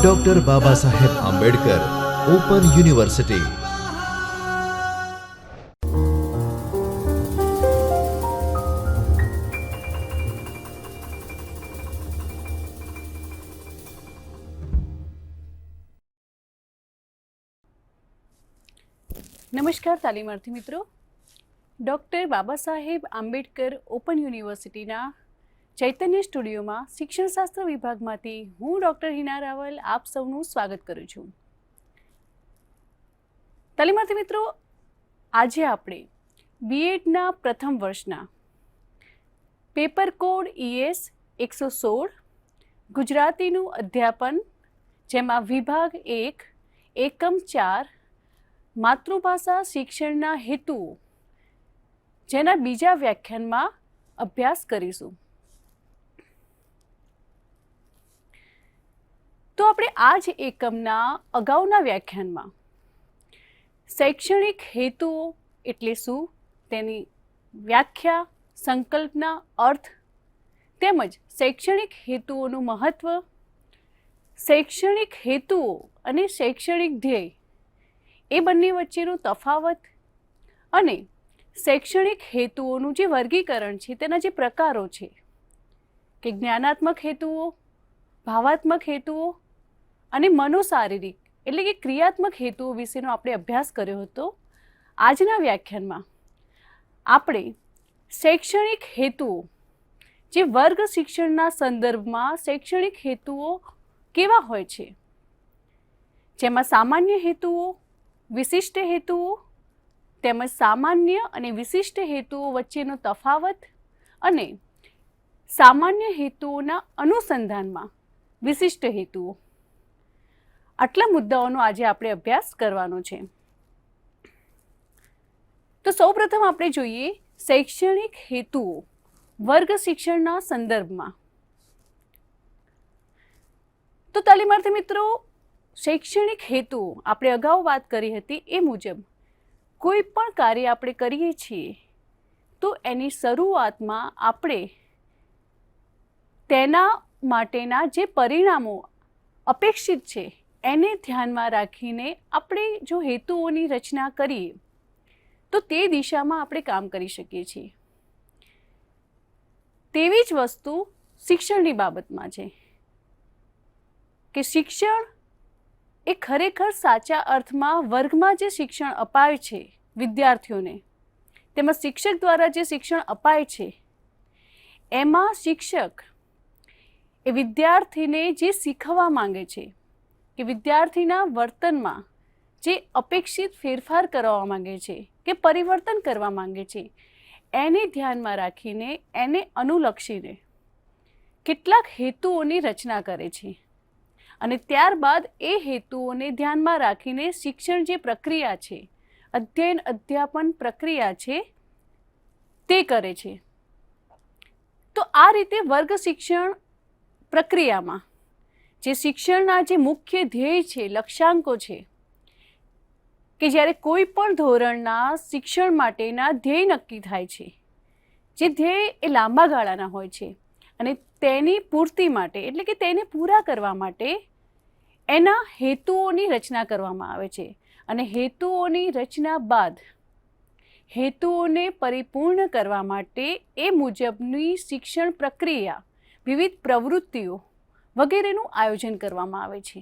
Doctor Baba Saheb Ambedkar open university. નમસ્કાર તાલીમાર્થી મિત્રો, doctor Baba Saheb Ambedkar open યુનિવર્સિટીના ચૈતન્ય સ્ટુડિયોમાં શિક્ષણશાસ્ત્ર વિભાગમાંથી હું ડૉક્ટર હિના રાવલ આપ સૌનું સ્વાગત કરું છું. તાલીમાર્થી મિત્રો, આજે આપણે બીએડના પ્રથમ વર્ષના પેપર કોડ ES 116 ગુજરાતીનું અધ્યાપન, જેમાં વિભાગ 1 એકમ 4 માતૃભાષા શિક્ષણના હેતુઓ, જેના બીજા વ્યાખ્યાનમાં અભ્યાસ કરીશું. તો આપણે આ જ એકમના અગાઉના વ્યાખ્યાનમાં શૈક્ષણિક હેતુઓ એટલે શું, તેની વ્યાખ્યા, સંકલ્પના, અર્થ તેમજ શૈક્ષણિક હેતુઓનું મહત્ત્વ, શૈક્ષણિક હેતુઓ અને શૈક્ષણિક ધ્યેય એ બંને વચ્ચેનો તફાવત અને શૈક્ષણિક હેતુઓનું જે વર્ગીકરણ છે તેના જે પ્રકારો છે કે જ્ઞાનાત્મક હેતુઓ, ભાવાત્મક હેતુઓ અને મનોશારીરિક એટલે કે ક્રિયાત્મક હેતુઓ વિશેનો આપણે અભ્યાસ કર્યો હતો. આજના વ્યાખ્યાનમાં આપણે શૈક્ષણિક હેતુઓ, જે વર્ગ શિક્ષણના સંદર્ભમાં શૈક્ષણિક હેતુઓ કેવા હોય છે, જેમાં સામાન્ય હેતુઓ, વિશિષ્ટ હેતુઓ તેમજ સામાન્ય અને વિશિષ્ટ હેતુઓ વચ્ચેનો તફાવત અને સામાન્ય હેતુઓના અનુસંધાનમાં વિશિષ્ટ હેતુઓ, આટલા મુદ્દાઓનો આજે આપણે અભ્યાસ કરવાનો છે. તો સૌપ્રથમ આપણે જોઈએ શૈક્ષણિક હેતુઓ વર્ગ શિક્ષણના સંદર્ભમાં. તો તાલીમાર્થી મિત્રો, શૈક્ષણિક હેતુઓ આપણે અગાઉ વાત કરી હતી એ મુજબ કોઈ પણ કાર્ય આપણે કરીએ છીએ તો એની શરૂઆતમાં આપણે તેના માટેના જે પરિણામો અપેક્ષિત છે એને ધ્યાનમાં રાખીને આપણે જો હેતુઓની રચના કરીએ તો તે દિશામાં આપણે કામ કરી શકીએ છીએ. તેવી જ વસ્તુ શિક્ષણની બાબતમાં છે કે શિક્ષણ એ ખરેખર સાચા અર્થમાં વર્ગમાં જે શિક્ષણ અપાય છે વિદ્યાર્થીઓને, તેમજ શિક્ષક દ્વારા જે શિક્ષણ અપાય છે એમાં શિક્ષક એ વિદ્યાર્થીને જે શીખવવા માંગે છે કે વિદ્યાર્થીના વર્તનમાં જે અપેક્ષિત ફેરફાર કરવા માંગે છે કે પરિવર્તન કરવા માંગે છે એને ધ્યાનમાં રાખીને એને અનુલક્ષીને કેટલાક હેતુઓની રચના કરે છે અને ત્યારબાદ એ હેતુઓને ધ્યાનમાં રાખીને શિક્ષણ જે પ્રક્રિયા છે, અધ્યયન અધ્યાપન પ્રક્રિયા છે તે કરે છે. તો આ રીતે વર્ગ શિક્ષણ પ્રક્રિયામાં જે શિક્ષણના જે મુખ્ય ધ્યેય છે, લક્ષ્યાંકો છે, કે જ્યારે કોઈ પણ ધોરણના શિક્ષણ માટેના ધ્યેય નક્કી થાય છે, જે ધ્યેય એ લાંબા ગાળાના હોય છે અને તેની પૂર્તિ માટે એટલે કે તેને પૂરા કરવા માટે એના હેતુઓની રચના કરવામાં આવે છે અને હેતુઓની રચના બાદ હેતુઓને પરિપૂર્ણ કરવા માટે એ મુજબની શિક્ષણ પ્રક્રિયા, વિવિધ પ્રવૃત્તિઓ વગેરેનું આયોજન કરવામાં આવે છે.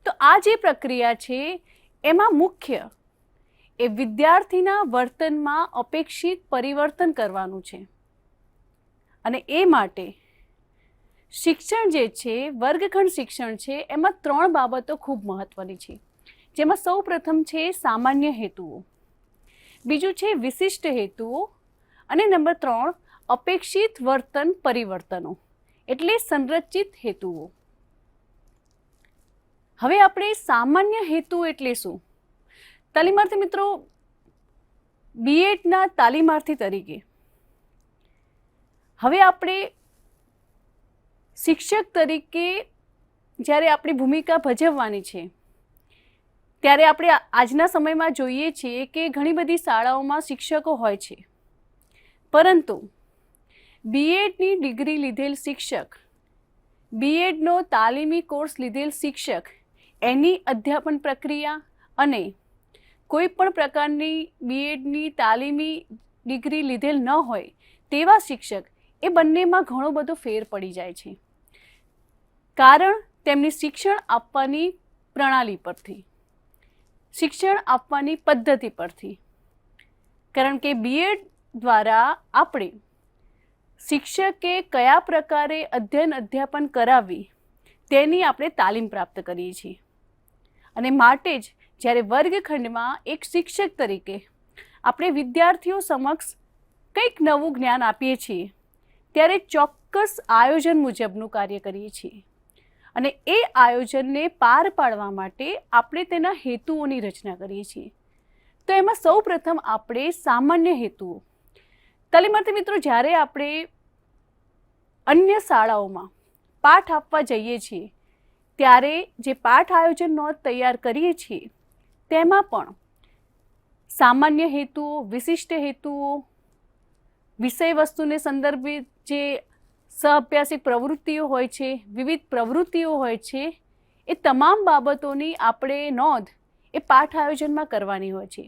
તો આ જે પ્રક્રિયા છે એમાં મુખ્ય એ વિદ્યાર્થીના વર્તનમાં અપેક્ષિત પરિવર્તન કરવાનું છે અને એ માટે શિક્ષણ જે છે, વર્ગખંડ શિક્ષણ છે, એમાં 3 બાબતો ખૂબ મહત્ત્વની છે, જેમાં સૌ પ્રથમ છે સામાન્ય હેતુઓ, બીજું છે વિશિષ્ટ હેતુઓ અને નંબર 3 અપેક્ષિત વર્તન પરિવર્તનો એટલે સંરચિત હેતુઓ. હવે આપણે સામાન્ય હેતુ એટલે શું? તાલીમાર્થી મિત્રો, બીએડના તાલીમાર્થી તરીકે હવે આપણે શિક્ષક તરીકે જ્યારે આપણી ભૂમિકા ભજવવાની છે ત્યારે આપણે આજના સમયમાં જોઈએ છીએ કે ઘણી બધી શાળાઓમાં શિક્ષકો હોય છે, પરંતુ બીએડની ડિગ્રી લીધેલ શિક્ષક બીએડનો તાલીમી કોર્સ લીધેલ શિક્ષક એની અધ્યાપન પ્રક્રિયા અને કોઈ પણ પ્રકારની બીએડની તાલીમી ડિગ્રી લીધેલ ન હોય તેવા શિક્ષક એ બંનેમાં ઘણો બધો ફેર પડી જાય છે. કારણ તેમની શિક્ષણ આપવાની પ્રણાલી પરથી, શિક્ષણ આપવાની પદ્ધતિ પરથી. કારણ કે બીએડ દ્વારા આપણે શિક્ષકે કયા પ્રકારે અધ્યાપન કરાવવી તેની આપણે તાલીમ પ્રાપ્ત કરીએ છીએ. અને માટે જ જ્યારે વર્ગખંડમાં એક શિક્ષક તરીકે આપણે વિદ્યાર્થીઓ સમક્ષ કંઈક નવું જ્ઞાન આપીએ છીએ ત્યારે ચોક્કસ આયોજન મુજબનું કાર્ય કરીએ છીએ. અને એ આયોજનને પાર પાડવા માટે આપણે તેના હેતુઓની રચના કરીએ છીએ. તો એમાં સૌ પ્રથમ આપણે સામાન્ય હેતુઓ. તાલીમાર્થી મિત્રો, જ્યારે આપણે અન્ય શાળાઓમાં પાઠ આપવા જઈએ છીએ ત્યારે જે પાઠ આયોજન નોંધ તૈયાર કરીએ છીએ તેમાં પણ સામાન્ય હેતુઓ, વિશિષ્ટ હેતુઓ, વિષય વસ્તુને સંદર્ભિત જે સહઅભ્યાસિક પ્રવૃત્તિઓ હોય છે, વિવિધ પ્રવૃત્તિઓ હોય છે, એ તમામ બાબતોની આપણે નોંધ એ પાઠ આયોજનમાં કરવાની હોય છે.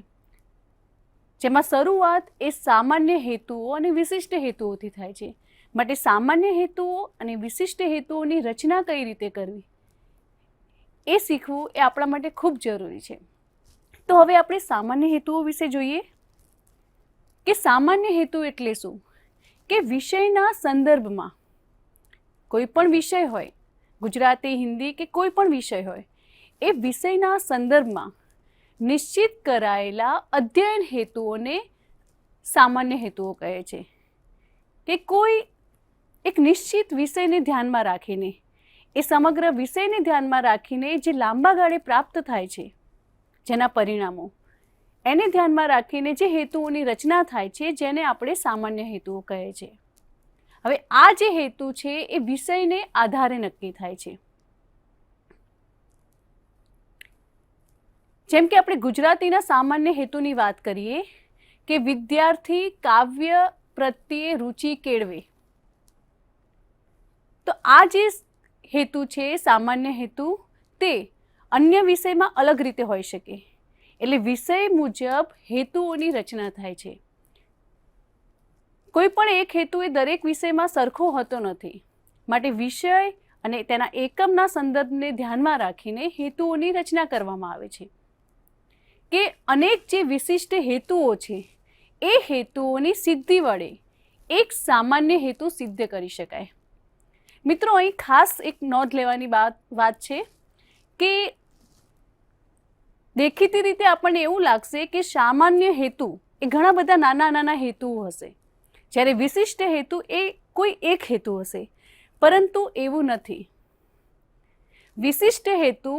જેમાં શરૂઆત એ સામાન્ય હેતુઓ અને વિશિષ્ટ હેતુઓથી થાય છે. માટે સામાન્ય હેતુઓ અને વિશિષ્ટ હેતુઓની રચના કઈ રીતે કરવી એ શીખવું એ આપણા માટે ખૂબ જરૂરી છે. તો હવે આપણે સામાન્ય હેતુઓ વિશે જોઈએ કે સામાન્ય હેતુ એટલે શું. કે વિષયના સંદર્ભમાં કોઈ પણ વિષય હોય, ગુજરાતી, હિન્દી કે કોઈ પણ વિષય હોય, એ વિષયના સંદર્ભમાં નિશ્ચિત કરાયેલા અધ્યયન હેતુઓને સામાન્ય હેતુઓ કહે છે. કે કોઈ એક નિશ્ચિત વિષયને ધ્યાનમાં રાખીને, એ સમગ્ર વિષયને ધ્યાનમાં રાખીને જે લાંબા ગાળે પ્રાપ્ત થાય છે જેના પરિણામો, એને ધ્યાનમાં રાખીને જે હેતુઓની રચના થાય છે જેને આપણે સામાન્ય હેતુઓ કહે છે. હવે આ જે હેતુ છે એ વિષયને આધારે નક્કી થાય છે. જેમ કે આપણે ગુજરાતીના સામાન્ય હેતુની વાત કરીએ કે વિદ્યાર્થી કાવ્ય પ્રત્યે રુચિ કેળવે, તો આ જે હેતુ છે સામાન્ય હેતુ તે અન્ય વિષયમાં અલગ રીતે હોઈ શકે. એટલે વિષય મુજબ હેતુઓની રચના થાય છે. કોઈ પણ એક હેતુ એ દરેક વિષયમાં સરખો હોતો નથી. માટે વિષય અને તેના એકમના સંદર્ભને ધ્યાનમાં રાખીને હેતુઓની રચના કરવામાં આવે છે. કે અનેક જે વિશિષ્ટ હેતુઓ છે એ હેતુઓની સિદ્ધિ વડે એક સામાન્ય હેતુ સિદ્ધ કરી શકાય. મિત્રો, અહીં ખાસ એક નોંધ લેવાની વાત છે કે દેખીતી રીતે આપણને એવું લાગશે કે સામાન્ય હેતુ એ ઘણા બધા નાના નાના હેતુઓ હશે, જ્યારે વિશિષ્ટ હેતુ એ કોઈ એક હેતુ હશે. પરંતુ એવું નથી. વિશિષ્ટ હેતુ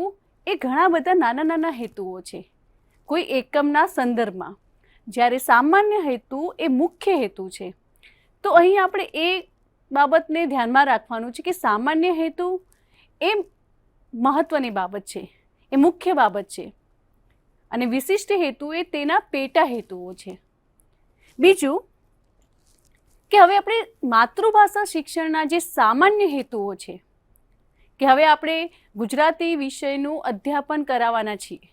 એ ઘણા બધા નાના નાના હેતુઓ છે કોઈ એકમના સંદર્ભમાં, જ્યારે સામાન્ય હેતુ એ મુખ્ય હેતુ છે. તો અહીં આપણે એ બાબતને ધ્યાનમાં રાખવાનું છે કે સામાન્ય હેતુ એ મહત્વની બાબત છે, એ મુખ્ય બાબત છે, અને વિશિષ્ટ હેતુ એ તેના પેટા હેતુઓ છે. બીજું કે હવે આપણે માતૃભાષા શિક્ષણના જે સામાન્ય હેતુઓ છે કે હવે આપણે ગુજરાતી વિષયનું અધ્યાપન કરાવવાના છીએ,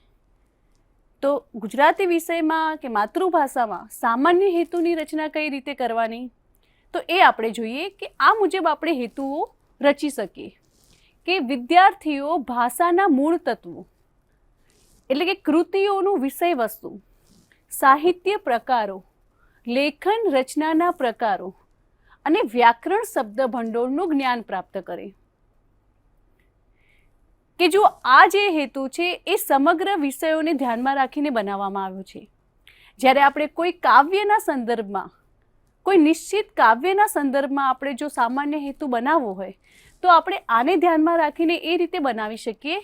તો ગુજરાતી વિષયમાં કે માતૃભાષામાં સામાન્ય હેતુની રચના કઈ રીતે કરવાની, તો એ આપણે જોઈએ કે આ મુજબ આપણે હેતુઓ રચી શકીએ. કે વિદ્યાર્થીઓ ભાષાના મૂળ તત્વો એટલે કે કૃતિઓનું વિષય વસ્તુ, સાહિત્ય પ્રકારો, લેખન રચનાના પ્રકારો અને વ્યાકરણ શબ્દ ભંડોળનું જ્ઞાન પ્રાપ્ત કરે. કે જો આ જે હેતુ છે એ સમગ્ર વિષયોને ધ્યાનમાં રાખીને બનાવવામાં આવ્યો છે. જ્યારે આપણે કોઈ કાવ્યના સંદર્ભમાં, કોઈ નિશ્ચિત કાવ્યના સંદર્ભમાં આપણે જો સામાન્ય હેતુ બનાવવો હોય તો આપણે આને ધ્યાનમાં રાખીને એ રીતે બનાવી શકીએ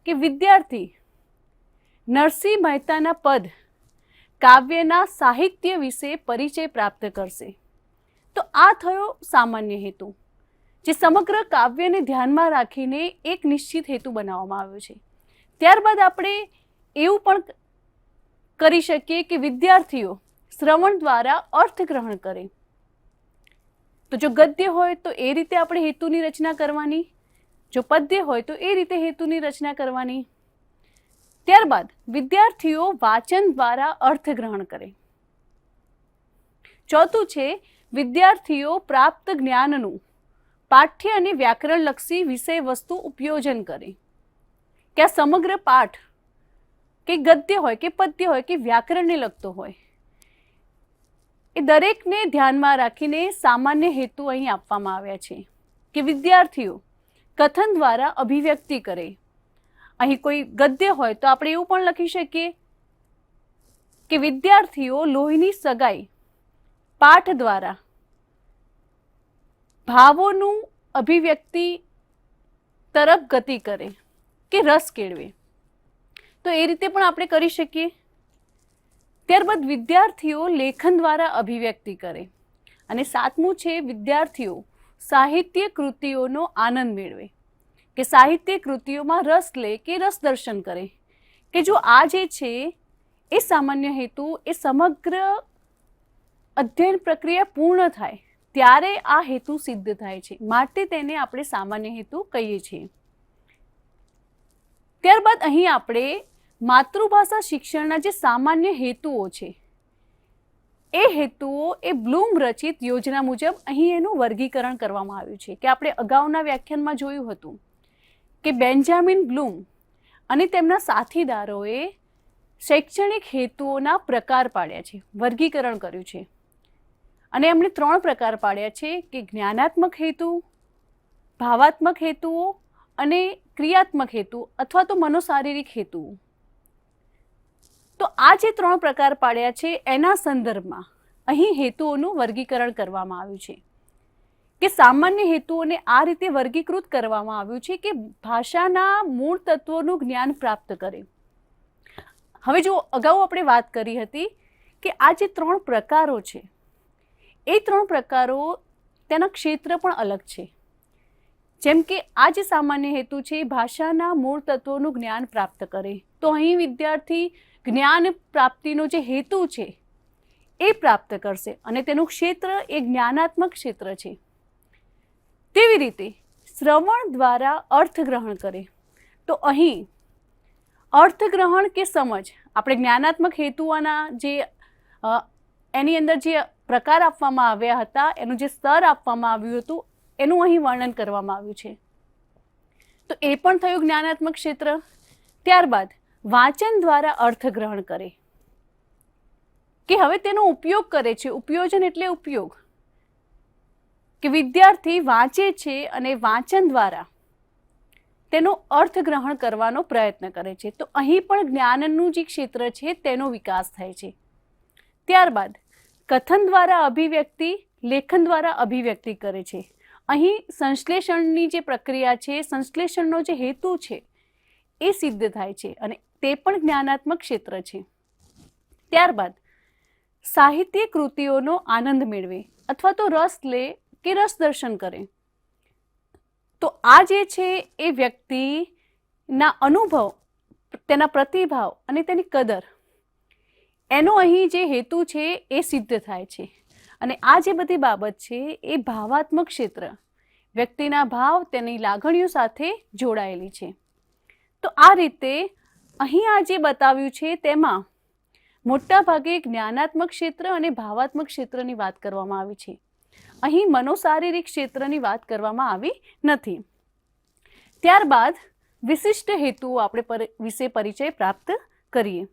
કે વિદ્યાર્થી નરસિંહ મહેતાના પદ કાવ્યના સાહિત્ય વિશે પરિચય પ્રાપ્ત કરશે. તો આ થયો સામાન્ય હેતુ, જે સમગ્ર કાવ્યને ધ્યાનમાં રાખીને એક નિશ્ચિત હેતુ બનાવવામાં આવ્યો છે. ત્યારબાદ આપણે એવું પણ કરી શકીએ કે વિદ્યાર્થીઓ શ્રવણ દ્વારા અર્થગ્રહણ કરે. તો જો ગદ્ય હોય તો એ રીતે આપણે હેતુની રચના કરવાની, જો પદ્ય હોય તો એ રીતે હેતુની રચના કરવાની. ત્યારબાદ વિદ્યાર્થીઓ વાંચન દ્વારા અર્થગ્રહણ કરે. ચોથું છે વિદ્યાર્થીઓ પ્રાપ્ત જ્ઞાનનું પાઠ્ય અને વ્યાકરણલક્ષી વિષય વસ્તુ ઉપયોજન કરે. કે આ સમગ્ર પાઠ કે ગદ્ય હોય કે પદ્ય હોય કે વ્યાકરણને લગતો હોય, એ દરેકને ધ્યાનમાં રાખીને સામાન્ય હેતુ અહીં આપવામાં આવ્યા છે કે વિદ્યાર્થીઓ કથન દ્વારા અભિવ્યક્તિ કરે. અહીં કોઈ ગદ્ય હોય તો આપણે એવું પણ લખી શકીએ કે વિદ્યાર્થીઓ લોહીની સગાઈ પાઠ દ્વારા ભાવોનું અભિવ્યક્તિ તરફ ગતિ કરે કે રસ કેળવે. તો એ રીતે પણ આપણે કરી શકીએ. ત્યારબાદ વિદ્યાર્થીઓ લેખન દ્વારા અભિવ્યક્તિ કરે. અને સાતમું છે વિદ્યાર્થીઓ સાહિત્ય કૃતિઓનો આનંદ મેળવે, કે સાહિત્ય કૃતિઓમાં રસ લે કે રસ દર્શન કરે. કે જો આ જે છે એ સામાન્ય હેતુ, એ સમગ્ર અધ્યયન પ્રક્રિયા પૂર્ણ થાય ત્યારે આ હેતુ સિદ્ધ થાય છે, માટે તેને આપણે સામાન્ય હેતુ કહીએ છીએ. ત્યારબાદ અહીં આપણે માતૃભાષા શિક્ષણના જે સામાન્ય હેતુઓ છે એ હેતુઓ એ બ્લૂમ રચિત યોજના મુજબ અહીં એનું વર્ગીકરણ કરવામાં આવ્યું છે. કે આપણે અગાઉના વ્યાખ્યાનમાં જોયું હતું કે બેન્જામિન બ્લૂમ અને તેમના સાથીદારોએ શૈક્ષણિક હેતુઓના પ્રકાર પાડ્યા છે, વર્ગીકરણ કર્યું છે. અને એમણે 3 પ્રકાર પાડ્યા છે કે જ્ઞાનાત્મક હેતુ, ભાવાત્મક હેતુઓ અને ક્રિયાત્મક હેતુ અથવા તો મનોશારીરિક હેતુઓ. તો આ જે 3 પ્રકાર પાડ્યા છે એના સંદર્ભમાં અહીં હેતુઓનું વર્ગીકરણ કરવામાં આવ્યું છે. કે સામાન્ય હેતુઓને આ રીતે વર્ગીકૃત કરવામાં આવ્યું છે કે ભાષાના મૂળ તત્વોનું જ્ઞાન પ્રાપ્ત કરે. હવે જો અગાઉ આપણે વાત કરી હતી કે આ જે 3 પ્રકારો છે એ 3 પ્રકારો તેના ક્ષેત્ર પણ અલગ છે. જેમ કે આ જે સામાન્ય હેતુ છે ભાષાના મૂળ તત્વોનું જ્ઞાન પ્રાપ્ત કરે, તો અહીં વિદ્યાર્થી જ્ઞાન પ્રાપ્તિનો જે હેતુ છે એ પ્રાપ્ત કરશે અને તેનું ક્ષેત્ર એ જ્ઞાનાત્મક ક્ષેત્ર છે. તેવી રીતે શ્રવણ દ્વારા અર્થગ્રહણ કરે, તો અહીં અર્થગ્રહણ કે સમજ આપણે જ્ઞાનાત્મક હેતુઓના જે એની અંદર જે પ્રકાર આપવામાં આવ્યા હતા, એનું જે સ્તર આપવામાં આવ્યું હતું એનું અહીં વર્ણન કરવામાં આવ્યું છે. તો એ પણ થયું જ્ઞાનાત્મક ક્ષેત્ર. ત્યારબાદ વાંચન દ્વારા અર્થગ્રહણ કરે, કે હવે તેનો ઉપયોગ કરે છે. ઉપયોજન એટલે ઉપયોગ, કે વિદ્યાર્થી વાંચે છે અને વાંચન દ્વારા તેનો અર્થગ્રહણ કરવાનો પ્રયત્ન કરે છે. તો અહીં પણ જ્ઞાનનું જે ક્ષેત્ર છે તેનો વિકાસ થાય છે. ત્યારબાદ કથન દ્વારા અભિવ્યક્તિ, લેખન દ્વારા અભિવ્યક્તિ કરે છે. અહીં સંશ્લેષણની જે પ્રક્રિયા છે, સંશ્લેષણનો જે હેતુ છે એ સિદ્ધ થાય છે અને તે પણ જ્ઞાનાત્મક ક્ષેત્ર છે. ત્યારબાદ સાહિત્ય કૃતિઓનો આનંદ મેળવે અથવા તો રસ લે કે રસ દર્શન કરે. તો આ જે છે એ વ્યક્તિના અનુભવ, તેના પ્રતિભાવ અને તેની કદર, એનો અહીં જે હેતુ છે એ સિદ્ધ થાય છે. અને આ જે બધી બાબત છે એ ભાવાત્મક ક્ષેત્ર, વ્યક્તિના ભાવ, તેની લાગણીઓ સાથે જોડાયેલી છે. તો આ રીતે અહીં આ જે બતાવ્યું છે તેમાં મોટા ભાગે જ્ઞાનાત્મક ક્ષેત્ર અને ભાવાત્મક ક્ષેત્રની વાત કરવામાં આવી છે. અહીં મનોશારીરિક ક્ષેત્રની વાત કરવામાં આવી નથી. ત્યારબાદ વિશિષ્ટ હેતુઓ આપણે વિશે પરિચય પ્રાપ્ત કરીએ.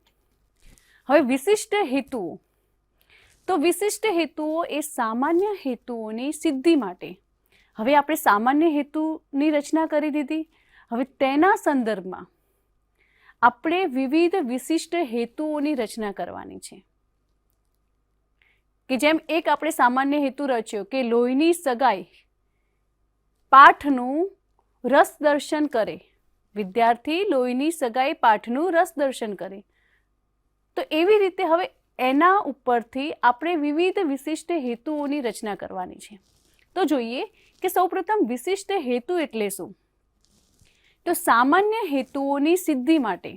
હવે વિશિષ્ટ હેતુઓ, તો વિશિષ્ટ હેતુઓ એ સામાન્ય હેતુઓની સિદ્ધિ માટે, હવે આપણે સામાન્ય હેતુની રચના કરી દીધી, હવે તેના સંદર્ભમાં આપણે વિવિધ વિશિષ્ટ હેતુઓની રચના કરવાની છે. કે જેમ એક આપણે સામાન્ય હેતુ રચ્યો કે લોહીની સગાઈ પાઠનું રસ દર્શન કરે, વિદ્યાર્થી લોહીની સગાઈ પાઠનું રસ દર્શન કરે. તો એવી રીતે હવે એના ઉપરથી આપણે વિવિધ વિશિષ્ટ હેતુઓની રચના કરવાની છે. તો જોઈએ કે સૌપ્રથમ વિશિષ્ટ હેતુ એટલે શું. તો સામાન્ય હેતુઓની સિદ્ધિ માટે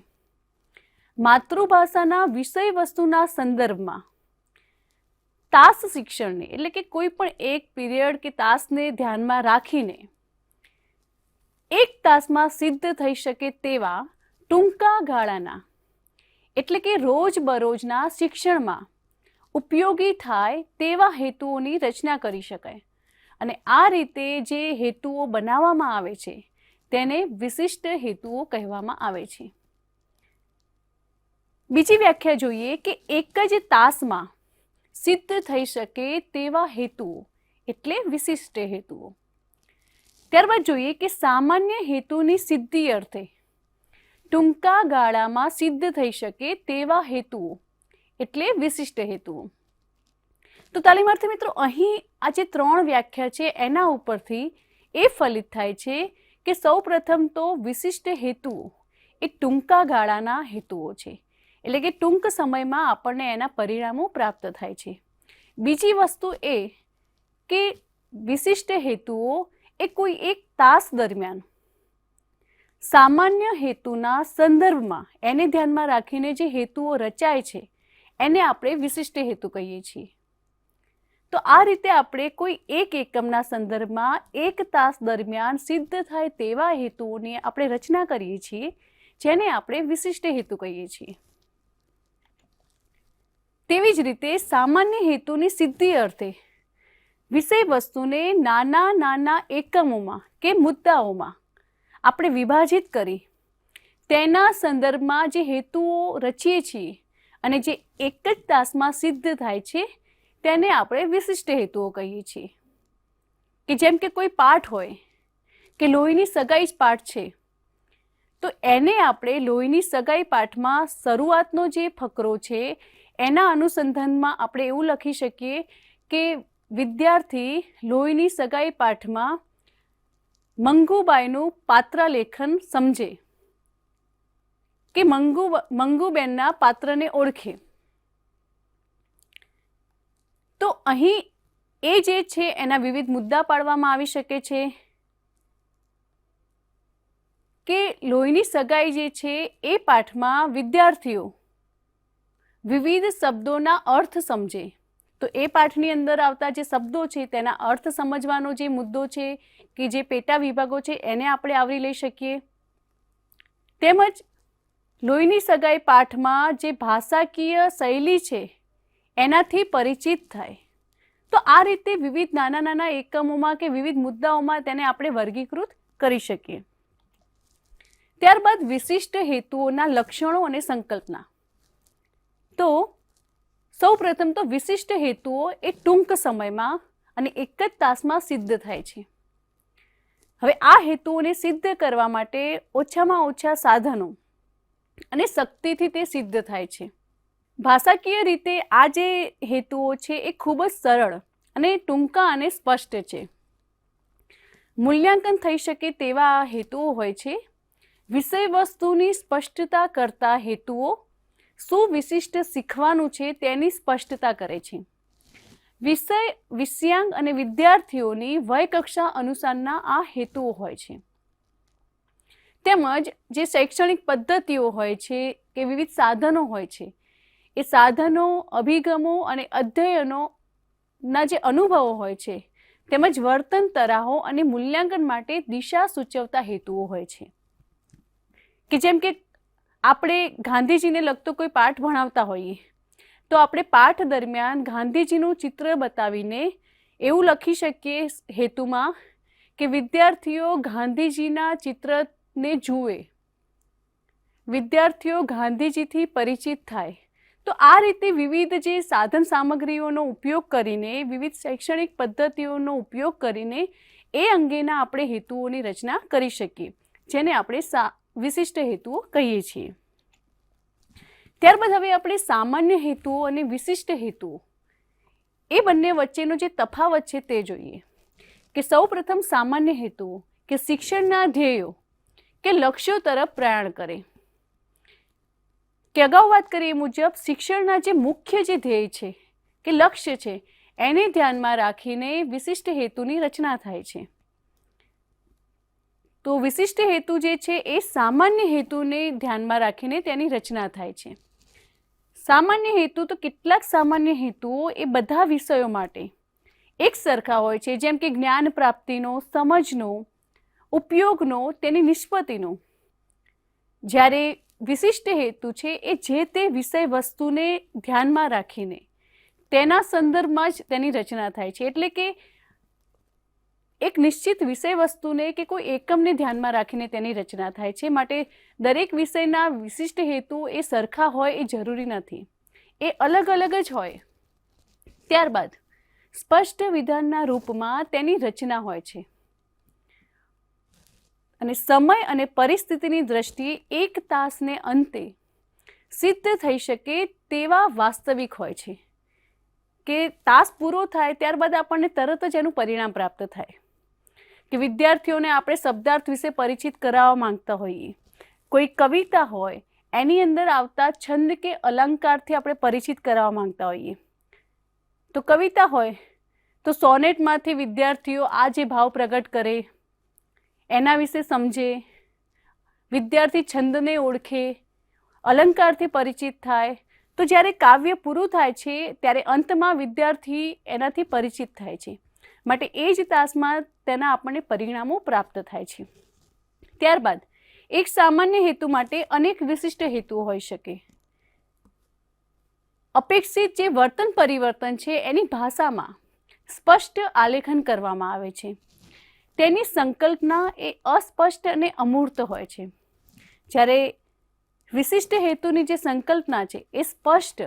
માતૃભાષાના વિષય વસ્તુના સંદર્ભમાં તાસ શિક્ષણને, એટલે કે કોઈ પણ એક પીરિયડ કે તાસને ધ્યાનમાં રાખીને એક તાસમાં સિદ્ધ થઈ શકે તેવા ટૂંકા ગાળાના એટલે કે રોજબરોજના શિક્ષણમાં ઉપયોગી થાય તેવા હેતુઓની રચના કરી શકાય. અને આ રીતે જે હેતુઓ બનાવવામાં આવે છે તેને વિશિષ્ટ હેતુઓ કહેવામાં આવે છે. બીજી વ્યાખ્યા જોઈએ કે એક જ તાસમાં સિદ્ધ થઈ શકે તેવા હેતુઓ એટલે વિશિષ્ટ હેતુઓ. ત્યારબાદ જોઈએ કે સામાન્ય હેતુની સિદ્ધિ અર્થે ટૂંકા ગાળામાં સિદ્ધ થઈ શકે તેવા હેતુઓ એટલે વિશિષ્ટ હેતુઓ. તો તાલીમાર્થી મિત્રો, અહીં આ જે 3 વ્યાખ્યા છે એના ઉપરથી એ ફલિત થાય છે કે સૌપ્રથમ તો વિશિષ્ટ હેતુઓ એ ટૂંકા ગાળાના હેતુઓ છે, એટલે કે ટૂંક સમયમાં આપણને એના પરિણામો પ્રાપ્ત થાય છે. બીજી વસ્તુ એ કે વિશિષ્ટ હેતુઓ એ કોઈ એક તાસ દરમિયાન સામાન્ય હેતુના સંદર્ભમાં એને ધ્યાનમાં રાખીને જે હેતુઓ રચાય છે એને આપણે વિશિષ્ટ હેતુ કહીએ છીએ. તો આ રીતે આપણે કોઈ એક એકમના સંદર્ભમાં એક તાસ દરમિયાન સિદ્ધ થાય તેવા હેતુઓની આપણે રચના કરીએ છીએ, જેને આપણે વિશિષ્ટ હેતુ કહીએ છીએ. તેવી જ રીતે સામાન્ય હેતુની સિદ્ધિ અર્થે વિષય વસ્તુને નાના નાના એકમોમાં કે મુદ્દાઓમાં આપણે વિભાજિત કરી તેના સંદર્ભમાં જે હેતુઓ રચીએ છીએ અને જે એક જ તાસમાં સિદ્ધ થાય છે તેને આપણે વિશિષ્ટ હેતુઓ કહીએ છીએ. કે જેમ કે કોઈ પાઠ હોય કે લોહીની સગાઈ જ પાઠ છે, તો એને આપણે લોહીની સગાઈ પાઠમાં શરૂઆતનો જે ફકરો છે એના અનુસંધાનમાં આપણે એવું લખી શકીએ કે વિદ્યાર્થી લોહીની સગાઈ પાઠમાં મંગુબાઈનું પાત્રલેખન સમજે કે મંગુબેનના પાત્રને ઓળખે. તો અહીં એ જે છે એના વિવિધ મુદ્દા પાડવામાં આવી શકે છે કે લોહીની સગાઈ જે છે એ પાઠમાં વિદ્યાર્થીઓ વિવિધ શબ્દોના અર્થ સમજે. તો એ પાઠની અંદર આવતા જે શબ્દો છે તેના અર્થ સમજવાનો જે મુદ્દો છે કે જે પેટા વિભાગો છે એને આપણે આવરી લઈ શકીએ. તેમજ લોહીની સગાઈ પાઠમાં જે ભાષાકીય શૈલી છે એનાથી પરિચિત થાય. તો આ રીતે વિવિધ નાના નાના એકમોમાં કે વિવિધ મુદ્દાઓમાં તેને આપણે વર્ગીકૃત કરી શકીએ. ત્યારબાદ વિશિષ્ટ હેતુઓના લક્ષણો અને સંકલ્પના. તો સૌપ્રથમ તો વિશિષ્ટ હેતુઓ એ ટૂંક સમયમાં અને એક જ તાસમાં સિદ્ધ થાય છે. હવે આ હેતુઓને સિદ્ધ કરવા માટે ઓછામાં ઓછા સાધનો અને શક્તિથી તે સિદ્ધ થાય છે. ભાષાકીય રીતે આ જે હેતુઓ છે એ ખૂબ જ સરળ અને ટૂંકા અને સ્પષ્ટ છે. મૂલ્યાંકન થઈ શકે તેવા હેતુઓ હોય છે. વિષય વસ્તુની સ્પષ્ટતા કરતા હેતુઓ શું વિશિષ્ટ શીખવાનું છે તેની સ્પષ્ટતા કરે છે. વિષયાંગ અને વિદ્યાર્થીઓની વયકક્ષા અનુસારના આ હેતુઓ હોય છે. તેમજ જે શૈક્ષણિક પદ્ધતિઓ હોય છે કે વિવિધ સાધનો હોય છે, એ સાધનો, અભિગમો અને અધ્યયનોના જે અનુભવો હોય છે તેમજ વર્તન તરાહો અને મૂલ્યાંકન માટે દિશા સૂચવતા હેતુઓ હોય છે. કે જેમ કે આપણે ગાંધીજીને લગતો કોઈ પાઠ ભણાવતા હોઈએ તો આપણે પાઠ દરમિયાન ગાંધીજીનું ચિત્ર બતાવીને એવું લખી શકીએ હેતુમાં કે વિદ્યાર્થીઓ ગાંધીજીના ચિત્રને જુએ, વિદ્યાર્થીઓ ગાંધીજીથી પરિચિત થાય. તો આ રીતે વિવિધ જે સાધન સામગ્રીઓનો ઉપયોગ કરીને, વિવિધ શૈક્ષણિક પદ્ધતિઓનો ઉપયોગ કરીને એ અંગેના આપણે હેતુઓની રચના કરી શકીએ, જેને આપણે વિશિષ્ટ હેતુઓ કહીએ છીએ. ત્યારબાદ હવે આપણે સામાન્ય હેતુઓ અને વિશિષ્ટ હેતુઓ એ બંને વચ્ચેનો જે તફાવત છે તે જોઈએ. કે સૌપ્રથમ સામાન્ય હેતુઓ કે શિક્ષણના ધ્યેયો કે લક્ષ્યો તરફ પ્રયાણ કરે. કે અગાઉ વાત કરીએ મુજબ શિક્ષણના જે મુખ્ય જે ધ્યેય છે કે લક્ષ્ય છે એને ધ્યાનમાં રાખીને વિશિષ્ટ હેતુની રચના થાય છે. તો વિશિષ્ટ હેતુ જે છે એ સામાન્ય હેતુને ધ્યાનમાં રાખીને તેની રચના થાય છે. સામાન્ય હેતુ તો કેટલાક સામાન્ય હેતુઓ એ બધા વિષયો માટે એક સરખા હોય છે, જેમ કે જ્ઞાન પ્રાપ્તિનો, સમજનો, ઉપયોગનો, તેની નિષ્પત્તિનો. જ્યારે વિશિષ્ટ હેતુ છે એ જે તે વિષય વસ્તુને ધ્યાનમાં રાખીને તેના સંદર્ભમાં જ તેની રચના થાય છે. એટલે કે એક નિશ્ચિત વિષય વસ્તુને કે કોઈ એકમને ધ્યાનમાં રાખીને તેની રચના થાય છે. માટે દરેક વિષયના વિશિષ્ટ હેતુ એ સરખા હોય એ જરૂરી નથી, એ અલગ અલગ જ હોય. ત્યારબાદ સ્પષ્ટ વિધાનના રૂપમાં તેની રચના હોય છે અને સમય અને પરિસ્થિતિની દ્રષ્ટિએ એક તાસને અંતે સિદ્ધ થઈ શકે તેવા વાસ્તવિક હોય છે. કે તાસ પૂરો થાય ત્યારબાદ આપણને તરત જ એનું પરિણામ પ્રાપ્ત થાય. કે વિદ્યાર્થીઓને આપણે શબ્દાર્થ વિશે પરિચિત કરાવવા માંગતા હોઈએ, કોઈ કવિતા હોય એની અંદર આવતા છંદ કે અલંકારથી આપણે પરિચિત કરાવવા માંગતા હોઈએ. તો કવિતા હોય તો સોનેટમાંથી વિદ્યાર્થીઓ આ જે ભાવ પ્રગટ કરે એના વિશે સમજે, વિદ્યાર્થી છંદને ઓળખે, અલંકારથી પરિચિત થાય. તો જ્યારે કાવ્ય પૂરું થાય છે ત્યારે અંતમાં વિદ્યાર્થી એનાથી પરિચિત થાય છે. માટે એ જ તાસમાં તેના આપણને પરિણામો પ્રાપ્ત થાય છે. ત્યારબાદ એક સામાન્ય હેતુ માટે અનેક વિશિષ્ટ હેતુઓ હોઈ શકે. અપેક્ષિત જે વર્તન પરિવર્તન છે એની ભાષામાં સ્પષ્ટ આલેખન કરવામાં આવે છે. તેની સંકલ્પના એ અસ્પષ્ટ અને અમૂર્ત હોય છે. જ્યારે વિશિષ્ટ હેતુની જે સંકલ્પના છે એ સ્પષ્ટ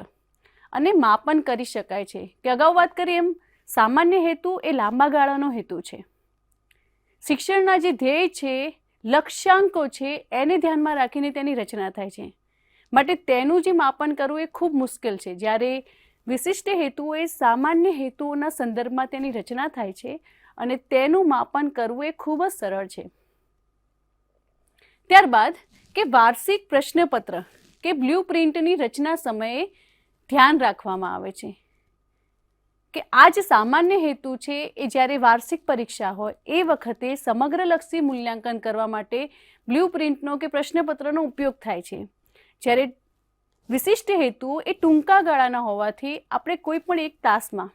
અને માપન કરી શકાય છે. કે અગાઉ વાત કરી એમ સામાન્ય હેતુ એ લાંબા ગાળાનો હેતુ છે. શિક્ષણના જે ધ્યેય છે, લક્ષ્યાંકો છે, એને ધ્યાનમાં રાખીને તેની રચના થાય છે. માટે તેનું જે માપન કરવું એ ખૂબ મુશ્કેલ છે. જ્યારે વિશિષ્ટ હેતુઓ એ સામાન્ય હેતુઓના સંદર્ભમાં તેની રચના થાય છે અને તેનું માપન કરવું એ ખૂબ જ સરળ છે. ત્યારબાદ કે વાર્ષિક પ્રશ્નપત્ર કે બ્લુ પ્રિન્ટની રચના સમયે ધ્યાન રાખવામાં આવે છે કે આ જે સામાન્ય હેતુ છે એ જ્યારે વાર્ષિક પરીક્ષા હોય એ વખતે સમગ્રલક્ષી મૂલ્યાંકન કરવા માટે બ્લુ પ્રિન્ટનો કે પ્રશ્નપત્રનો ઉપયોગ થાય છે. જ્યારે વિશિષ્ટ હેતુ એ ટૂંકા ગાળાના હોવાથી આપણે કોઈ પણ એક તાસમાં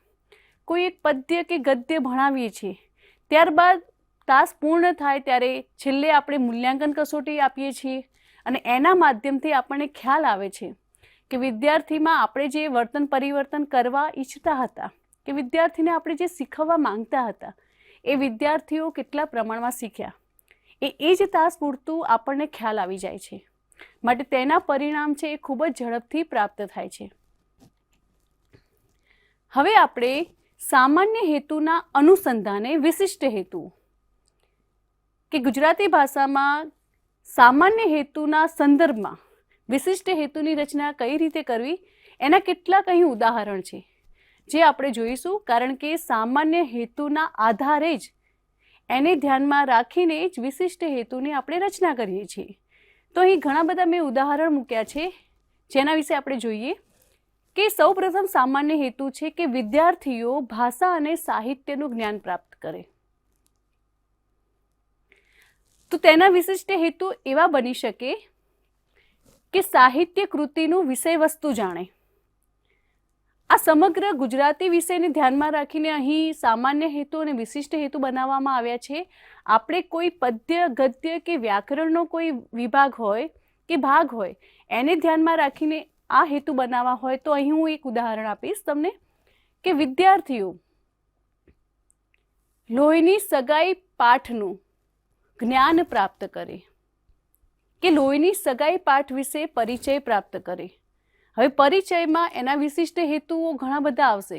કોઈ એક પદ્ય કે ગદ્ય ભણાવીએ છીએ, ત્યારબાદ તાસ પૂર્ણ થાય ત્યારે છેલ્લે આપણે મૂલ્યાંકન કસોટી આપીએ છીએ અને એના માધ્યમથી આપણને ખ્યાલ આવે છે કે વિદ્યાર્થીમાં આપણે જે વર્તન પરિવર્તન કરવા ઈચ્છતા હતા કે વિદ્યાર્થીને આપણે જે શીખવવા માંગતા હતા એ વિદ્યાર્થીઓ કેટલા પ્રમાણમાં શીખ્યા એ જ તાસ પૂરતું આપણને ખ્યાલ આવી જાય છે. માટે તેના પરિણામ છે એ ખૂબ જ ઝડપથી પ્રાપ્ત થાય છે. હવે આપણે સામાન્ય હેતુના અનુસંધાને વિશિષ્ટ હેતુ કે ગુજરાતી ભાષામાં સામાન્ય હેતુના સંદર્ભમાં વિશિષ્ટ હેતુની રચના કઈ રીતે કરવી એના કેટલાક અહીં ઉદાહરણ છે જે આપણે જોઈશું. કારણ કે સામાન્ય હેતુના આધારે જ એને ધ્યાનમાં રાખીને જ વિશિષ્ટ હેતુની આપણે રચના કરીએ છીએ. તો અહીં ઘણા બધા મેં ઉદાહરણ મૂક્યા છે જેના વિશે આપણે જોઈએ. કે સૌપ્રથમ સામાન્ય હેતુ છે કે વિદ્યાર્થીઓ ભાષા અને સાહિત્યનું જ્ઞાન પ્રાપ્ત કરે. તો તેના વિશિષ્ટ હેતુ એવા બની શકે કે સાહિત્ય કૃતિનું વિષય વસ્તુ જાણે. આ સમગ્ર ગુજરાતી વિષયને ધ્યાનમાં રાખીને અહીં સામાન્ય હેતુ અને વિશિષ્ટ હેતુ બનાવવામાં આવ્યા છે. આપણે કોઈ પદ્ય, ગદ્ય કે વ્યાકરણનો કોઈ વિભાગ હોય કે ભાગ હોય એને ધ્યાનમાં રાખીને આ હેતુ બનાવવા હોય તો અહીં હું એક ઉદાહરણ આપીશ તમને કે વિદ્યાર્થીઓ લોહીની સગાઈ પાઠનું જ્ઞાન પ્રાપ્ત કરે કે લોહીની સગાઈ પાઠ વિશે પરિચય પ્રાપ્ત કરે. હવે પરિચયમાં એના વિશિષ્ટ હેતુઓ ઘણા બધા આવશે,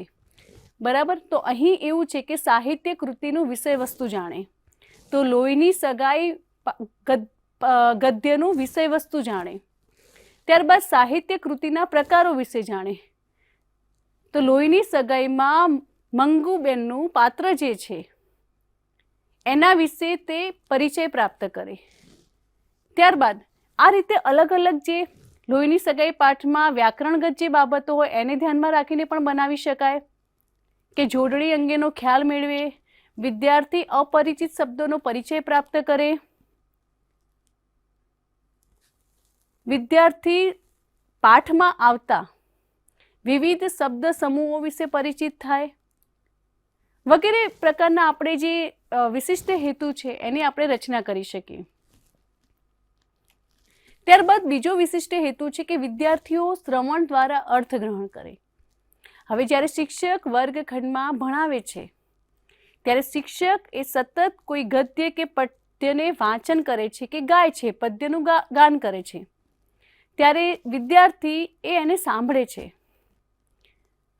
બરાબર. તો અહીં એવું છે કે સાહિત્ય કૃતિનું વિષય વસ્તુ જાણે, તો લોહીની સગાઈ ગદ્યનું વિષય વસ્તુ જાણે. ત્યારબાદ સાહિત્ય કૃતિના પ્રકારો વિશે જાણે, તો લોહીની સગાઈમાં મંગુબેનનું પાત્ર જે છે એના વિશે તે પરિચય પ્રાપ્ત કરે. ત્યારબાદ આ રીતે અલગ અલગ જે લોહીની સગાઈ પાઠમાં વ્યાકરણગત જે બાબતો હોય એને ધ્યાનમાં રાખીને પણ બનાવી શકાય કે જોડણી અંગેનો ખ્યાલ મેળવે, વિદ્યાર્થી અપરિચિત શબ્દોનો પરિચય પ્રાપ્ત કરે, વિદ્યાર્થી પાઠમાં આવતા વિવિધ શબ્દ સમૂહો વિશે પરિચિત થાય, વગેરે પ્રકારના આપણે જે વિશિષ્ટ હેતુ છે એની આપણે રચના કરી શકીએ. ત્યારબાદ બીજો વિશિષ્ટ હેતુ છે કે વિદ્યાર્થીઓ શ્રવણ દ્વારા અર્થ ગ્રહણ કરે. હવે જ્યારે શિક્ષક વર્ગખંડમાં ભણાવે છે ત્યારે શિક્ષક એ સતત કોઈ ગદ્ય કે પદ્યને વાંચન કરે છે કે ગાય છે, પદ્યનું ગાન કરે છે, ત્યારે વિદ્યાર્થી એને સાંભળે છે.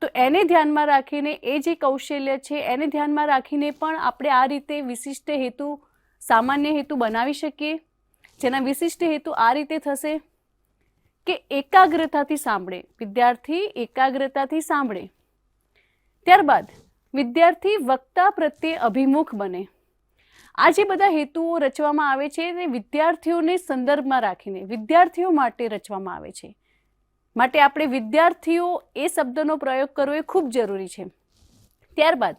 તો એને ધ્યાનમાં રાખીને, એ જે કૌશલ્ય છે એને ધ્યાનમાં રાખીને પણ આપણે આ રીતે વિશિષ્ટ હેતુ, સામાન્ય હેતુ બનાવી શકીએ. જેના વિશિષ્ટ હેતુ આ રીતે થશે કે એકાગ્રતાથી સાંભળે, વિદ્યાર્થી એકાગ્રતાથી સાંભળે. ત્યારબાદ વિદ્યાર્થી વક્તા પ્રત્યે અભિમુખ બને. આ જે બધા હેતુઓ રચવામાં આવે છે તે વિદ્યાર્થીઓને સંદર્ભમાં રાખીને વિદ્યાર્થીઓ માટે રચવામાં આવે છે. માટે આપણે વિદ્યાર્થીઓ એ શબ્દનો પ્રયોગ કરવો એ ખૂબ જરૂરી છે. ત્યારબાદ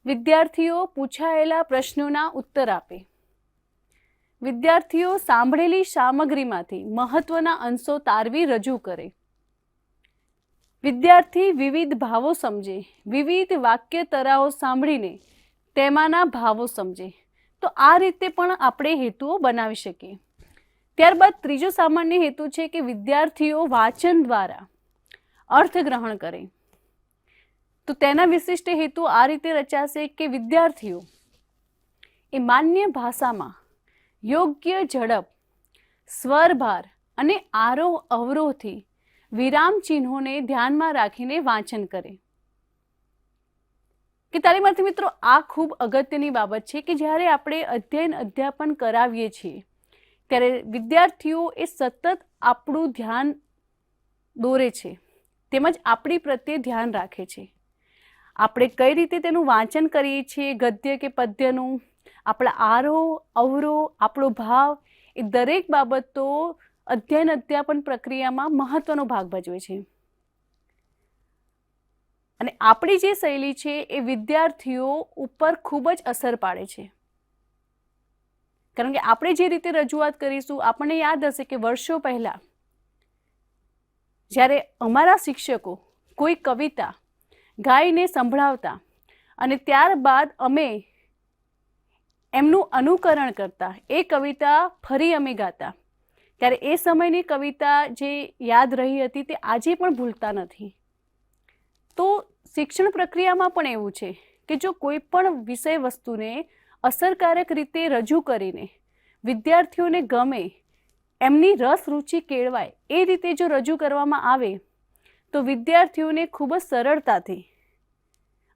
વિદ્યાર્થીઓ પૂછાયેલા પ્રશ્નોના ઉત્તર આપે. વિદ્યાર્થીઓ સાંભળેલી સામગ્રીમાંથી મહત્વના અંશો તારવી રજૂ કરે. વિદ્યાર્થી વિવિધ ભાવો સમજે, વિવિધ વાક્ય તરાઓ સાંભળીને તેમાંના ભાવો સમજે. તો આ રીતે પણ આપણે હેતુઓ બનાવી શકીએ. ત્યારબાદ ત્રીજો સામાન્ય હેતુ છે કે વિદ્યાર્થીઓ વાંચન દ્વારા અર્થ ગ્રહણ કરે. તો તેના વિશિષ્ટ હેતુ આ રીતે રચાશે કે વિદ્યાર્થીઓ એ માન્ય ભાષામાં યોગ્ય ઝડપ, સ્વરભાર અને આરોહ અવરોહથી વિરામ ચિહ્નોને ધ્યાનમાં રાખીને વાંચન કરે. કે તાલીમાર્થી મિત્રો, આ ખૂબ અગત્યની બાબત છે કે જ્યારે આપણે અધ્યયન અધ્યાપન કરાવીએ છીએ ત્યારે વિદ્યાર્થીઓ એ સતત આપણું ધ્યાન દોરે છે, તેમજ આપણી પ્રત્યે ધ્યાન રાખે છે. આપણે કઈ રીતે તેનું વાંચન કરીએ છીએ, ગદ્ય કે પદ્યનું, આપણા આરોહ અવરોહ, આપણો ભાવ, એ દરેક બાબતો અધ્યયન અધ્યાપન પ્રક્રિયામાં મહત્વનો ભાગ ભજવે છે. અને આપણી જે શૈલી છે એ વિદ્યાર્થીઓ ઉપર ખૂબ જ અસર પાડે છે. કારણ કે આપણે જે રીતે રજૂઆત કરીશું, આપણને યાદ હશે કે વર્ષો પહેલાં જ્યારે અમારા શિક્ષકો કોઈ કવિતા ગાઈને સંભળાવતા અને ત્યારબાદ અમે એમનું અનુકરણ કરતા, એ કવિતા ફરી અમે ગાતા, ત્યારે એ સમયની કવિતા જે યાદ રહી હતી તે આજે પણ ભૂલતા નથી. તો શિક્ષણ પ્રક્રિયામાં પણ એવું છે કે જો કોઈ પણ વિષય વસ્તુને અસરકારક રીતે રજૂ કરીને વિદ્યાર્થીઓને ગમે, એમની રસ રુચિ કેળવાય એ રીતે જો રજૂ કરવામાં આવે તો વિદ્યાર્થીઓને ખૂબ જ સરળતાથી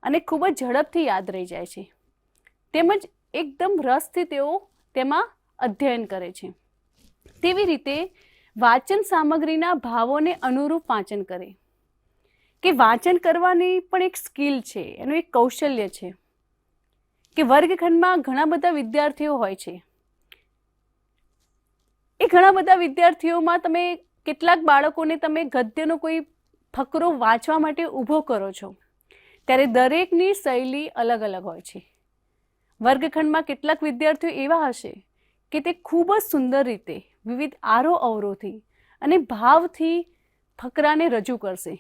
અને ખૂબ જ ઝડપથી યાદ રહી જાય છે. તેમજ એકદમ રસથી તેઓ તેમાં અધ્યયન કરે છે. તેવી રીતે વાંચન સામગ્રીના ભાવોને અનુરૂપ વાંચન કરે. કે વાંચન કરવાની પણ એક સ્કિલ છે, એનું એક કૌશલ્ય છે. કે વર્ગખંડમાં ઘણા બધા વિદ્યાર્થીઓ હોય છે. એ ઘણા બધા વિદ્યાર્થીઓમાં તમે કેટલાક બાળકોને તમે ગદ્યનો કોઈ ફકરો વાંચવા માટે ઊભો કરો છો, ત્યારે દરેકની શૈલી અલગ અલગ હોય છે. વર્ગખંડમાં કેટલાક વિદ્યાર્થીઓ એવા હશે કે તે ખૂબ જ સુંદર રીતે વિવિધ આરોહ અવરોહથી અને ભાવથી ફકરાને રજૂ કરશે,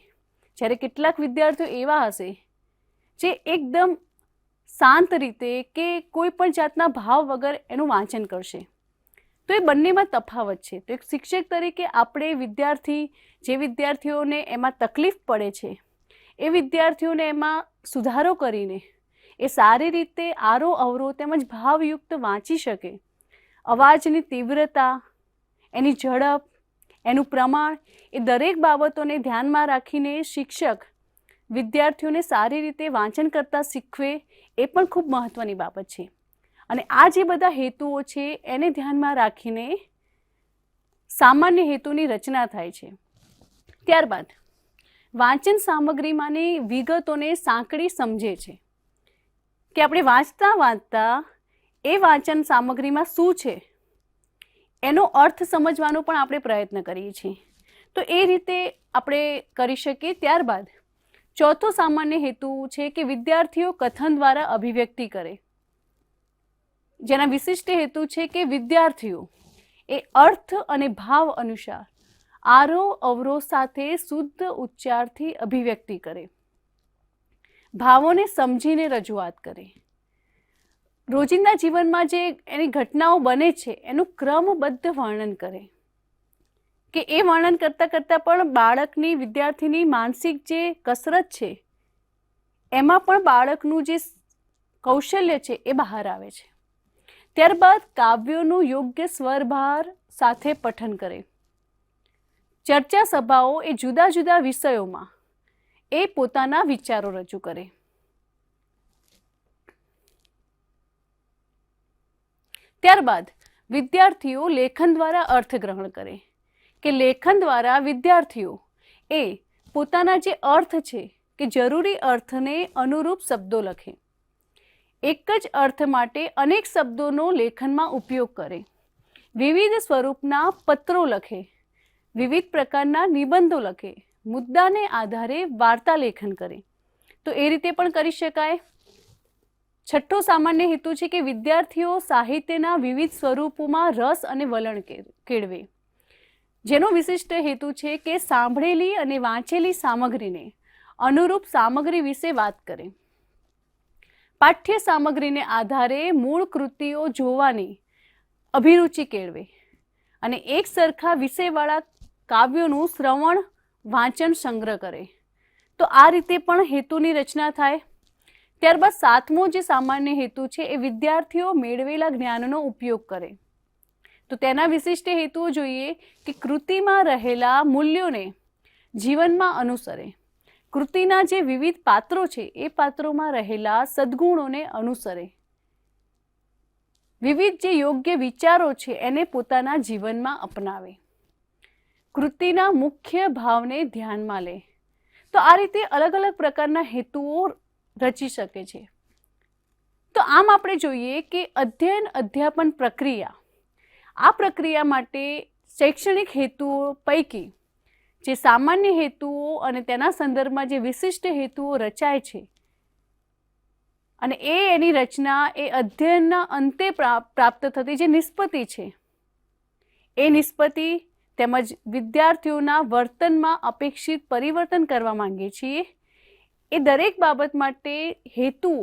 જ્યારે કેટલાક વિદ્યાર્થીઓ એવા હશે જે એકદમ શાંત રીતે કે કોઈ પણ જાતના ભાવ વગર એનું વાંચન કરશે. તો એ બંનેમાં તફાવત છે. તો એક શિક્ષક તરીકે આપણે જે વિદ્યાર્થીઓને એમાં તકલીફ પડે છે એ વિદ્યાર્થીઓને એમાં સુધારો કરીને એ સારી રીતે આરોહ અવરોહ તેમજ ભાવયુક્ત વાંચી શકે. અવાજની તીવ્રતા, એની ઝડપ, એનું પ્રમાણ, એ દરેક બાબતોને ધ્યાનમાં રાખીને શિક્ષક વિદ્યાર્થીઓને સારી રીતે વાંચન કરતાં શીખવે, એ પણ ખૂબ મહત્ત્વની બાબત છે. અને આ જે બધા હેતુઓ છે એને ધ્યાનમાં રાખીને સામાન્ય હેતુની રચના થાય છે. ત્યારબાદ વાંચન સામગ્રીમાંની વિગતોને સાંકળી સમજે છે. કે આપણે વાંચતા વાંચતા એ વાંચન સામગ્રીમાં શું છે એનો અર્થ સમજવાનો પણ આપણે પ્રયત્ન કરીએ છીએ. તો એ રીતે આપણે કરી શકીએ. ત્યારબાદ ચોથો સામાન્ય હેતુ છે કે વિદ્યાર્થીઓ કથન દ્વારા અભિવ્યક્તિ કરે. જેના વિશિષ્ટ હેતુ છે કે વિદ્યાર્થીઓ એ અર્થ અને ભાવ અનુસાર આરોહ અવરોહ સાથે શુદ્ધ ઉચ્ચારથી અભિવ્યક્તિ કરે. ભાવોને સમજીને રજૂઆત કરે. રોજિંદા જીવનમાં જે એની ઘટનાઓ બને છે એનું ક્રમબદ્ધ વર્ણન કરે, કે એ વર્ણન કરતાં કરતાં પણ બાળકની, વિદ્યાર્થીની માનસિક જે કસરત છે એમાં પણ બાળકનું જે કૌશલ્ય છે એ બહાર આવે છે. ત્યારબાદ કાવ્યોનું યોગ્ય સ્વરભાર સાથે પઠન કરે. ચર્ચા સભાઓ એ જુદા જુદા વિષયોમાં એ પોતાના વિચારો રજૂ કરે. ત્યારબાદ વિદ્યાર્થીઓ લેખન દ્વારા અર્થગ્રહણ કરે, કે લેખન દ્વારા વિદ્યાર્થીઓ એ પોતાના જે અર્થ છે કે જરૂરી અર્થને અનુરૂપ શબ્દો લખે. એક જ અર્થ માટે અનેક શબ્દોનો લેખનમાં ઉપયોગ કરે, વિવિધ સ્વરૂપના પત્રો લખે, વિવિધ પ્રકારના નિબંધો લખે, મુદ્દાને આધારે વાર્તા લેખન કરે. તો એ રીતે પણ કરી શકાય. છઠ્ઠો સામાન્ય હેતુ છે કે વિદ્યાર્થીઓ સાહિત્યના વિવિધ સ્વરૂપોમાં રસ અને વલણ કેળવે, જેનો વિશિષ્ટ હેતુ છે કે સાંભળેલી અને વાંચેલી સામગ્રીને અનુરૂપ સામગ્રી વિશે વાત કરે. પાઠ્ય સામગ્રીને આધારે મૂળ કૃતિઓ જોવાની અભિરુચિ કેળવે અને એક સરખા વિષયવાળા કાવ્યોનું શ્રવણ વાંચન સંગ્રહ કરે. તો આ રીતે પણ હેતુની રચના થાય. ત્યારબાદ સાતમો જે સામાન્ય હેતુ છે એ વિદ્યાર્થીઓ મેળવેલા જ્ઞાનનો ઉપયોગ કરે. તો તેના વિશિષ્ટ હેતુઓ જોઈએ કે કૃતિમાં રહેલા મૂલ્યોને જીવનમાં અનુસરે, કૃતિના જે વિવિધ પાત્રો છે એ પાત્રોમાં રહેલા સદ્ગુણોને અનુસરે, વિવિધ જે યોગ્ય વિચારો છે એને પોતાના જીવનમાં અપનાવે, કૃતિના મુખ્ય ભાવને ધ્યાનમાં લે. તો આ રીતે અલગ અલગ પ્રકારના હેતુઓ રચી શકે છે. તો આમ આપણે જોઈએ કે અધ્યયન અધ્યાપન પ્રક્રિયા, આ પ્રક્રિયા માટે શૈક્ષણિક હેતુઓ પૈકી જે સામાન્ય હેતુઓ અને તેના સંદર્ભમાં જે વિશિષ્ટ હેતુઓ રચાય છે અને એની રચના એ અધ્યયનના અંતે પ્રાપ્ત થતી જે નિષ્પત્તિ છે એ નિષ્પત્તિ તેમજ વિદ્યાર્થીઓના વર્તનમાં અપેક્ષિત પરિવર્તન કરવા માંગીએ છીએ એ દરેક બાબત માટે હેતુઓ,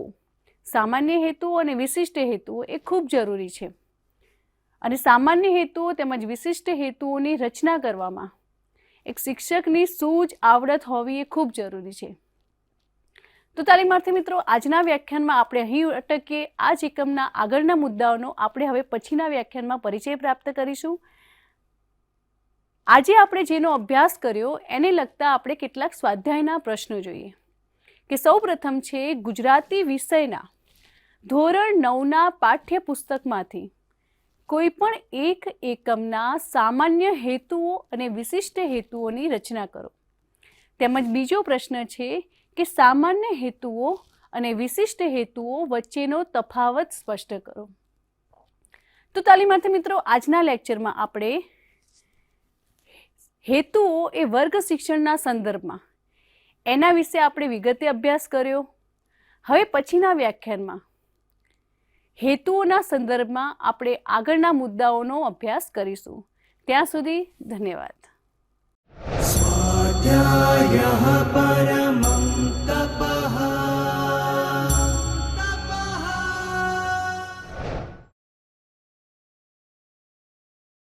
સામાન્ય હેતુઓ અને વિશિષ્ટ હેતુઓ એ ખૂબ જરૂરી છે. અને સામાન્ય હેતુઓ તેમજ વિશિષ્ટ હેતુઓની રચના કરવામાં એક શિક્ષકની સૂઝ, આવડત હોવી એ ખૂબ જરૂરી છે. તો તાલીમાર્થી મિત્રો, આજના વ્યાખ્યાનમાં આપણે અહીં અટકીએ. આ જ એકમના આગળના મુદ્દાઓનો આપણે હવે પછીના વ્યાખ્યાનમાં પરિચય પ્રાપ્ત કરીશું. આજે આપણે જેનો અભ્યાસ કર્યો એને લગતા આપણે કેટલાક સ્વાધ્યાયના પ્રશ્નો જોઈએ. કે સૌપ્રથમ છે ગુજરાતી વિષયના ધોરણ 9ના પાઠ્યપુસ્તકમાંથી કોઈ પણ એક એકમના સામાન્ય હેતુઓ અને વિશિષ્ટ હેતુઓની રચના કરો. તેમજ બીજો પ્રશ્ન છે કે સામાન્ય હેતુઓ અને વિશિષ્ટ હેતુઓ વચ્ચેનો તફાવત સ્પષ્ટ કરો. તો તાલીમાર્થી મિત્રો, આજના લેક્ચરમાં આપણે હેતુઓ એ વર્ગ શિક્ષણના સંદર્ભમાં એના વિશે આપણે વિગતે અભ્યાસ કર્યો. હવે પછીના વ્યાખ્યાનમાં હેતુઓના સંદર્ભમાં આપણે આગળના મુદ્દાઓનો અભ્યાસ કરીશું. ત્યાં સુધી ધન્યવાદ. સ્વાધ્યાયઃ